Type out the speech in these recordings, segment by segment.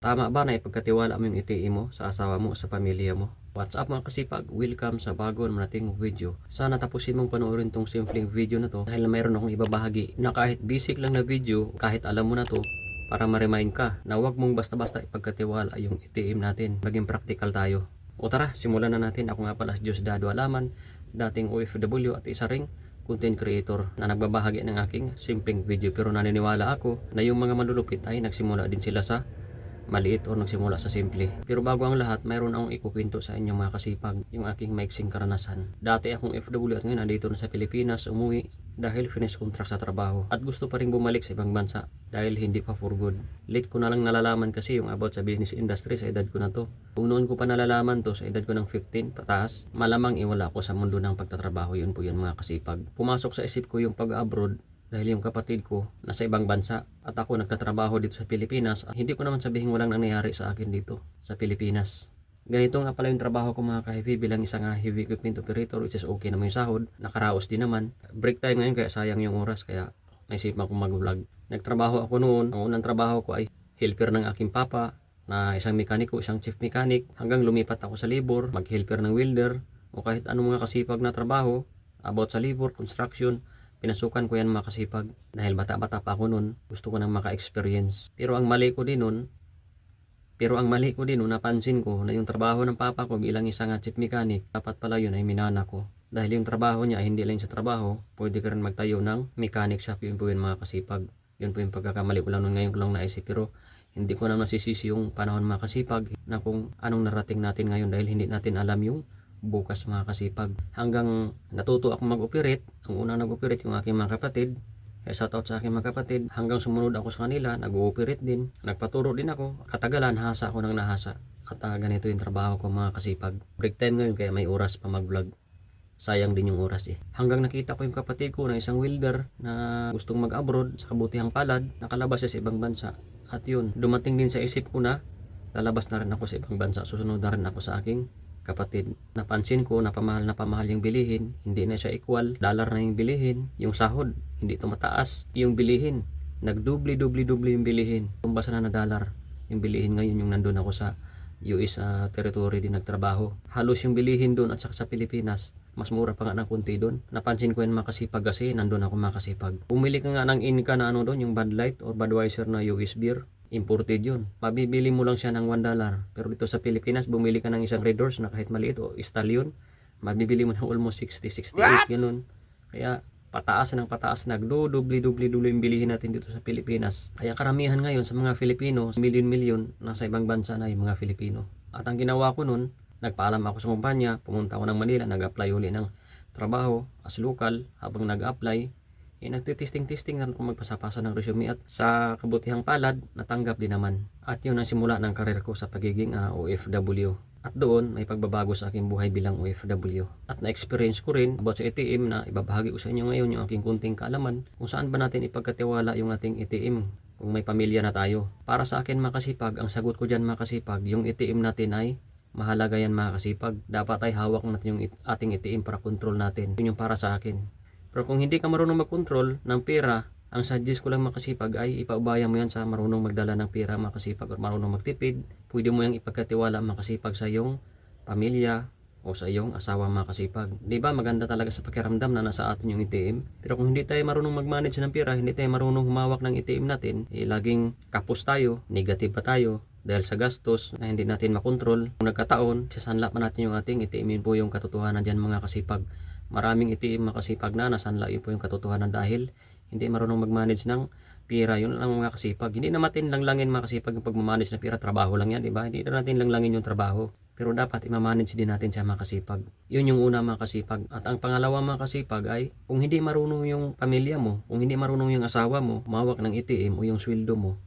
Tama ba na ipagkatiwala mo yung ATM mo sa asawa mo, sa pamilya mo? What's up mga kasipag? Welcome sa bago nating video. Sana tapusin mong panoorin tong simpleng video na to dahil mayroon akong ibabahagi na kahit basic lang na video, kahit alam mo na to, para ma-remind ka na huwag mong basta-basta ipagkatiwala yung ATM natin. Maging practical tayo. O tara, simulan na natin. Ako nga pala si Diosdado Alaman, dating OFW at isa ring content creator na nagbabahagi ng aking simpleng video. Pero naniniwala ako na yung mga malulupit ay nagsimula din sila sa maliit o nagsimula sa simple. Pero bago ang lahat, mayroon akong ikukwento sa inyo mga kasipag, yung aking maiksing karanasan. Dati akong FW at ngayon nandito na sa Pilipinas, umuwi dahil finish contract sa trabaho at gusto pa rin bumalik sa ibang bansa dahil hindi pa for good. Late ko na lang nalalaman kasi yung about sa business industry sa edad ko na to. Kung noon ko pa nalalaman to sa edad ko ng 15 pataas, malamang iwala ko sa mundo ng pagtatrabaho. Yun po yun mga kasipag. Pumasok sa isip ko yung pag-abroad dahil yung kapatid ko nasa ibang bansa at ako nagtatrabaho dito sa Pilipinas. Hindi ko naman sabihin walang nangyayari sa akin dito sa Pilipinas. Ganito nga pala yung trabaho ko mga ka-heavy bilang isang heavy equipment operator, which is okay naman yung sahod. Nakaraos din naman. Break time ngayon kaya sayang yung oras kaya naisipan kong mag-vlog. Nagtrabaho ako noon. Ang unang trabaho ko ay helper ng aking papa na isang mekaniko, isang chief mechanic. Hanggang lumipat ako sa labor, mag-helper ng welder o kahit anong mga kasipag na trabaho about sa labor, construction. Pinasukan ko yan mga kasipag dahil bata-bata pa ako noon, gusto ko nang maka-experience. Pero ang mali ko din noon, napansin ko na yung trabaho ng papa ko bilang isang chief mechanic, dapat pala yun ay minana ko. Dahil yung trabaho niya ay hindi lang sa trabaho, pwede ka rin magtayo ng mechanic shop. Yun po yun mga kasipag. Yun po yung pagkakamali ko lang noon, ngayon ko lang naisip. Pero hindi ko na nasisisi yung panahon mga kasipag na kung anong narating natin ngayon dahil hindi natin alam yung bukas mga kasipag. Hanggang natuto ako mag-operate. Ang unang nag-operate yung aking mga kapatid. Shout out sa aking mga kapatid. Hanggang sumunod ako sa kanila, nag-ooperate din. Nagpaturo din ako. Katagalan, hasa ako ng nahasa. At ganito yung trabaho ko mga kasipag. Break time ngayon kaya may oras pa mag-vlog. Sayang din yung oras eh. Hanggang nakita ko yung kapatid ko na isang welder na gustong mag-abroad sa kabutihang palad. Nakalabas siya sa ibang bansa. At yun, dumating din sa isip ko na lalabas na rin ako sa ibang bansa. Susunod na rin ako sa aking kapatid. Napansin ko na pamahal yung bilihin, hindi na siya equal, dollar na yung bilihin, yung sahod hindi tumataas, yung bilihin nagdubli yung bilihin, tumbasa na dollar yung bilihin. Ngayon yung nandun ako sa US territory din nagtrabaho, halos yung bilihin doon at saka sa Pilipinas mas mura pa nga ng kunti doon. Napansin ko yan makasipag kasi nandun ako makasipag. Bumili ka nga ng Inca na doon, yung Bud Light or Budweiser na US beer, imported yun. Mabibili mo lang siya ng $1. Pero dito sa Pilipinas, bumili ka ng isang Red Horse na kahit maliit o stallion, mabibili mo ng almost 60, 68, ganun. Kaya pataas nagdudubli yung bilihin natin dito sa Pilipinas. Kaya karamihan ngayon sa mga Filipino, milyon nasa ibang bansa na yung mga Filipino. At ang ginawa ko nun, nagpaalam ako sa kumpanya, pumunta ako ng Manila, nag-apply uli ng trabaho as local. Habang nag-apply, nagtitesting na ako magpasapasa ng resume at sa kabutihang palad natanggap din naman. At yun ang simula ng karir ko sa pagiging OFW. At doon may pagbabago sa aking buhay bilang OFW. At na-experience ko rin about sa ATM na ibabahagi ko sa inyo ngayon yung aking kunting kaalaman kung saan ba natin ipagkatiwala yung ating ATM kung may pamilya na tayo. Para sa akin makasipag, ang sagot ko dyan makasipag, yung ATM natin ay mahalaga yan makasipag. Dapat ay hawak natin yung ating ATM para control natin. Yun yung para sa akin. Pero kung hindi ka marunong mag-control ng pera, ang suggest ko lang makasipag ay ipaubaya mo yan sa marunong magdala ng pera makasipag o marunong magtipid. Pwede mo yung ipagkatiwala makasipag sa iyong pamilya o sa iyong asawa makasipag. Di ba maganda talaga sa pakiramdam na nasa atin yung ATM? Pero kung hindi tayo marunong mag-manage ng pera, hindi tayo marunong humawak ng ATM natin, laging kapos tayo, negative pa tayo dahil sa gastos na hindi natin makontrol. Kung nagkataon, sasanla pa natin yung ating ATM. Yun po yung katotohanan dyan mga kasipag. Maraming ATM makasipag na nasanla, yun po yung katotohanan dahil hindi marunong mag-manage ng pera. Yun lang mga kasipag. Hindi na natin langlangin makasipag yung pag-manage ng pera. Trabaho lang yan, di ba? Hindi na natin langlangin yung trabaho. Pero dapat i-manage din natin siya makasipag. Yun yung una makasipag. At ang pangalawa makasipag ay kung hindi marunong yung pamilya mo, kung hindi marunong yung asawa mo, humawak ng ATM o yung sweldo mo,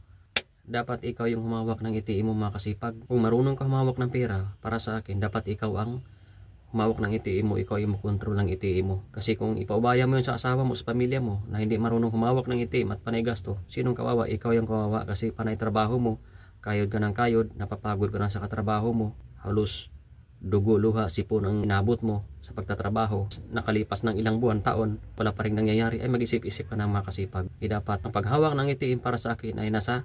dapat ikaw yung humawak ng ATM mo makasipag. Kung marunong ka humawak ng pera, para sa akin, dapat ikaw ang humawak ng ATM mo, ikaw yung makontrol ng ATM mo. Kasi kung ipaubaya mo yun sa asawa mo, sa pamilya mo, na hindi marunong humawak ng ATM at panay gasto, sinong kawawa? Ikaw yung kawawa kasi panay trabaho mo, kayod ka ng kayod, napapagod ka na sa katrabaho mo, halos dugo, luha, sipon ang inabot mo sa pagtatrabaho. Nakalipas ng ilang buwan, taon, wala pa rin nangyayari, ay mag-isip-isip ka na makasipag. Dapat ang paghawak ng ATM para sa akin ay nasa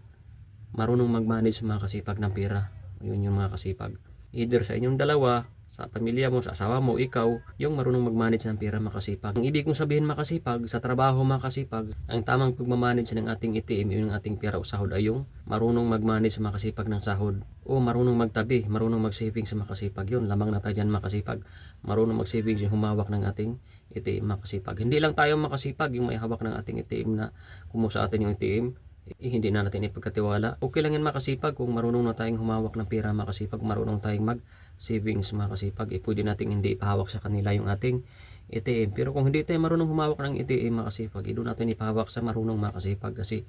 marunong mag-manage mga kasipag ng pera. Yun yung mga kasipag. Either sa inyong dalawa, sa pamilya mo, sa asawa mo, ikaw, yung marunong mag-manage ng pera makasipag. Ang ibig kong sabihin makasipag, sa trabaho makasipag, ang tamang pagmamanage ng ating ATM, yung ating pera o sahod ay yung marunong mag-manage makasipag ng sahod. O marunong magtabi, marunong mag-savings makasipag. Yun, lamang na tayo dyan makasipag. Marunong mag-savings yung humawak ng ating ATM makasipag. Hindi lang tayo makasipag yung may hawak ng ating ATM na kumuha sa atin yung ATM. Hindi na natin ipagkatiwala. Okay lang yan makasipag kung marunong na tayong humawak ng pera makasipag, marunong tayong mag-savings makasipag. Pwede nating hindi ipahawak sa kanila yung ating ATM. Pero kung hindi tayo marunong humawak ng ATM makasipag, doon natin ipahawak sa marunong makasipag. Kasi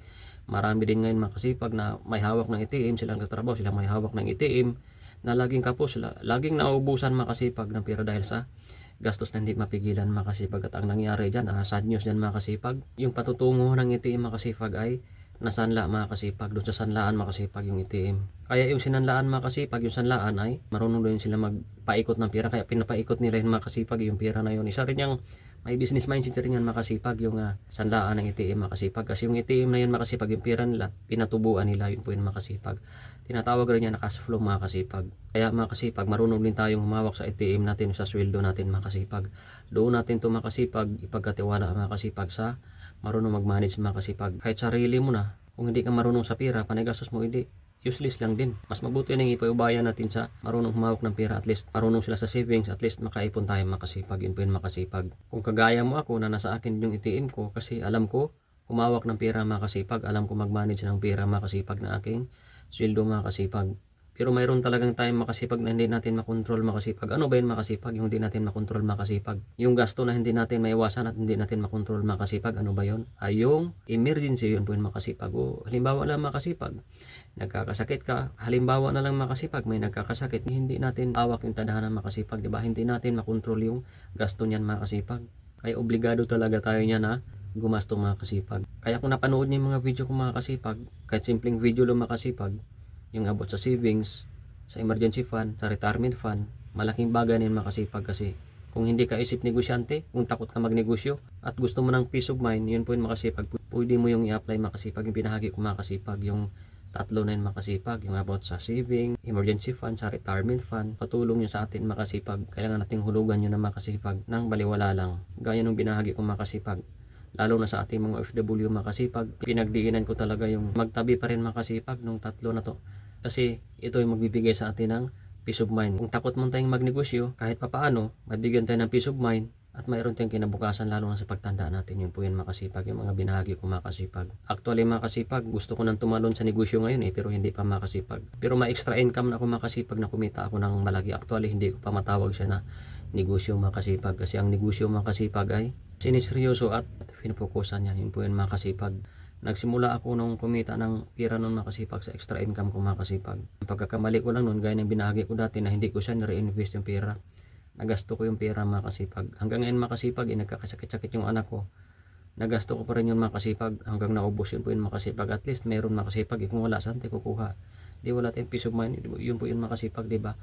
marami din ngayon makasipag na may hawak ng ATM, silang nagtatrabaho, silang may hawak ng ATM na laging kapos, laging nauubusan makasipag ng pera dahil sa gastos na hindi mapigilan makasipag. At ang nangyari dyan, sad news dyan makasipag, yung patutungo ng ATM makasipag ay nasanla makasipag. Doon sa sanlaan makasipag yung ATM. Kaya yung sinanlaan makasipag, yung sanlaan ay marunong doon sila magpaikot ng pera. Kaya pinapaikot nila yung makasipag yung pera na yun. Isa rin yung may business mindset rin yan makasipag yung sanlaan ng ATM makasipag. Kasi yung ATM na yan makasipag, yung pera nila, pinatubuan nila, yun po yung makasipag. Tinatawag rin yan na cash flow makasipag. Kaya makasipag, marunong din tayong humawak sa ATM natin, sa sweldo natin makasipag. Doon natin to makasipag, ipagkatiwala makasipag sa marunong mag-manage makasipag. Kahit sarili mo na, kung hindi ka marunong sa pera, panigastos mo hindi, useless lang din. Mas mabuti nang ipaubayan natin sa marunong humawak ng pera. At least marunong sila sa savings, at least makaipon tayo makasipag. Yun po yung makasipag. Kung kagaya mo ako na nasa akin yung ATM ko, kasi alam ko humawak ng pera makasipag, alam ko mag-manage ng pera makasipag na aking sweldo makasipag. Pero mayroon talagang time makasipag na hindi natin makontrol makasipag. Ano ba yun makasipag? Yung hindi natin makontrol makasipag. Yung gasto na hindi natin maiwasan at hindi natin makontrol makasipag. Ano ba yun? Ay yung emergency, yun po yung makasipag. O halimbawa lang makasipag, nagkakasakit ka. Halimbawa na lang makasipag, may nagkakasakit. Hindi natin hawak yung tadhana makasipag. Diba? Hindi natin makontrol yung gasto niyan makasipag. Kaya obligado talaga tayo niya na gumasto makasipag. Kaya kung napanood niyo yung mga video ko makasipag, kahit simpleng video lang makasipag, yung abot sa savings, sa emergency fund, sa retirement fund, malaking bagay na yun makasipag. Kasi kung hindi ka isip negosyante, kung takot ka magnegosyo at gusto mo ng peace of mind, yun po yung makasipag. Pwede mo yung i-apply makasipag, yung pinahagi ko makasipag, yung tatlo na yun makasipag, yung about sa saving, emergency fund, sa retirement fund. Patulong yun sa atin makasipag. Kailangan nating hulugan yun na makasipag ng baliwala lang. Gaya nung binahagi ko makasipag, lalo na sa ating mga OFW makasipag, pinagdiinan ko talaga yung magtabi pa rin makasipag nung tatlo na to. Kasi ito yung magbibigay sa atin ng peace of mind. Kung takot mo tayong magnegosyo, kahit papaano, mabigyan tayo ng peace of mind at mayroon tayong kinabukasan, lalo na sa pagtanda natin. Yun po yun makasipag, yung mga binahagi ko makasipag. Actually makasipag, gusto ko nang tumalon sa negosyo ngayon pero hindi pa makasipag. Pero may extra income na ako makasipag na kumita ako ng malaki. Actually hindi ko pa matawag siya na negosyo makasipag. Kasi ang negosyo makasipag ay siniseryoso at pinupokusan yan. Yun po yun makasipag. Nagsimula ako nung kumita ng pera nun makasipag sa extra income ko makasipag. Ang pagkakamali ko lang nun, gaya ng binahagi ko dati na hindi ko siya nire-invest yung pera. Nagasto ko yung pera makasipag. Hanggang ngayon makasipag, nagkakasakit-sakit yung anak ko. Nagasto ko pa rin yung makasipag hanggang naubos yun po yung makasipag. At least mayroon makasipag. Kung wala, saan tayo kukuha? Di wala tayong peace of mind. Yun po yung makasipag, di ba?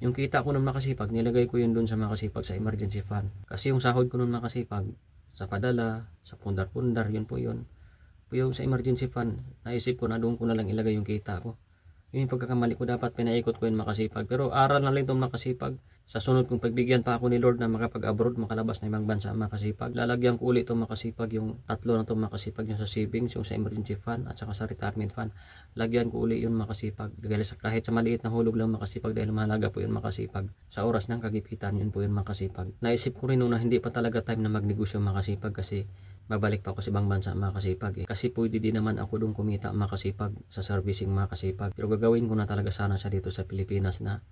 Yung kita ko nun makasipag, nilagay ko yun dun sa makasipag sa emergency fund. Kasi yung sahod ko nun makasipag, sa padala, sa pundar-pundar, yun po yun. Yung sa emergency fund, naisip ko na doon ko na lang ilagay yung kita ko. Yun yung pagkakamali ko, dapat pinaikot ko yun makasipag. Pero aral na lang itong makasipag. Sa sunod kong pagbigyan pa ako ni Lord na makapag-abroad, makalabas na ibang bansa makasipag, lalagyan ko ulit itong makasipag, yung tatlo na itong makasipag, yung sa savings, yung sa emergency fund, at saka sa retirement fund. Lagyan ko ulit yun makasipag. Kahit sa maliit na hulog lang makasipag, dahil mahalaga po yun makasipag. Sa oras ng kagipitan, yun po yun makasipag. Naisip ko rin nung na hindi pa talaga time na magnegosyo makasipag, kasi babalik pa ako sa ibang bansa makasipag. Kasi pwede din naman ako doon kumita makasipag sa servicing makasipag. Pero gagawin ko na talaga sana siya dito sa Pilipinas na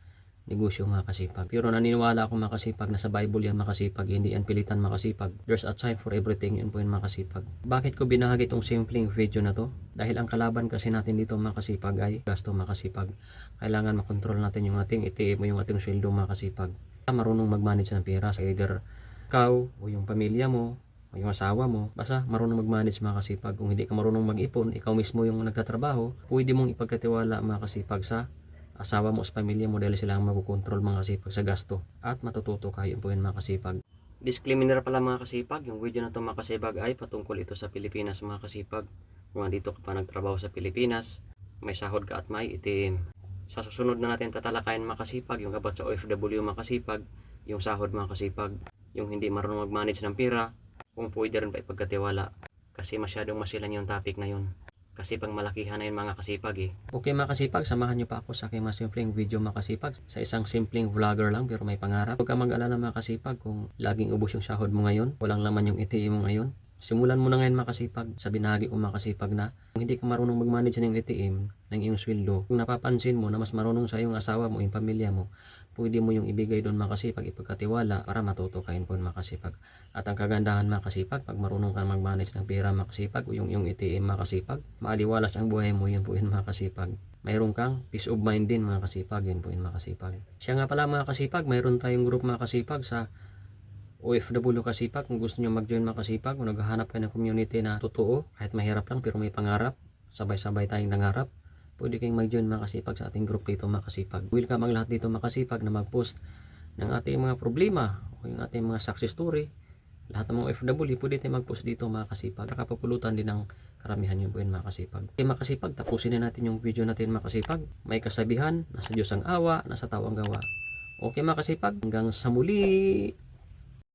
negosyo makasipag. Pero naniniwala ako makasipag na sa Bible yan makasipag, hindi yan pilitan makasipag. There's a time for everything, yun po yung makasipag. Bakit ko binahagi itong simpleng video na to? Dahil ang kalaban kasi natin dito makasipag ay gasto makasipag. Kailangan makontrol natin yung ating ATM o yung ating sweldo makasipag. Marunong mag-manage ng pera sa either ikaw o yung pamilya mo, yung asawa mo, basta marunong mag-manage makasipag. Kung hindi ka marunong mag-ipon, ikaw mismo yung nagtatrabaho, pwede mong ipagkatiwala makasipag sa asawa mo, sa pamilya mo, dahil sila ang magkukontrol makasipag sa gasto. At matututo ka, yun po yun makasipag. Disclaimer pala mga kasipag, yung video na to makasipag ay patungkol ito sa Pilipinas mga kasipag. Kung andito ka pa nagtrabaho sa Pilipinas, may sahod ka at may itim. Sa susunod na natin tatalakayin mga kasipag, yung about sa OFW mga kasipag, yung sahod mga kasipag, yung hindi marunong mag-manage ng pera, kung pwede rin pa ipagkatiwala. Kasi masyadong masilan yung topic na yun. Kasi pang malakihan na yun mga kasipag eh. Okay mga kasipag, samahan nyo pa ako sa aking mas simpleng video mga kasipag. Sa isang simpleng vlogger lang pero may pangarap. Huwag ka mag-alala mga kasipag kung laging ubos yung sahod mo ngayon, walang laman yung ATM mo ngayon. Simulan mo na ngayon mga kasipag. Sa binahagi ko mga kasipag na kung hindi ka marunong mag-manage ng ATM, ng iyong sweldo, kung napapansin mo na mas marunong sa iyong asawa mo, yung pamilya mo, pwede mo yung ibigay doon mga kasipag, ipagkatiwala para matuto kayo po mga kasipag. At ang kagandahan mga kasipag, pag marunong ka mag-manage ng pera mga kasipag, o yung ATM mga kasipag, maaliwalas ang buhay mo, yun po yun mga kasipag. Mayroon kang peace of mind din mga kasipag, yun po yun mga kasipag. Siya nga pala mga kasipag, mayroon tayong group mga kasipag sa OFW kasipag. Kung gusto nyo mag-join mga kasipag, kung naghahanap kayo ng community na totoo, kahit mahirap lang pero may pangarap, sabay-sabay tayong nangarap, pwede kayong mag-join mga kasipag sa ating group dito mga kasipag. Welcome ang lahat dito mga kasipag na mag-post ng ating mga problema o yung ating mga success story. Lahat ng mga OFW, pwede tayong mag-post dito mga kasipag. Nakapapulutan din ng karamihan yung buwan mga kasipag. Okay mga kasipag, tapusin na natin yung video natin mga kasipag. May kasabihan, nasa Diyos ang awa, nasa tao ang gawa. Okay mga kasipag, hanggang sa muli!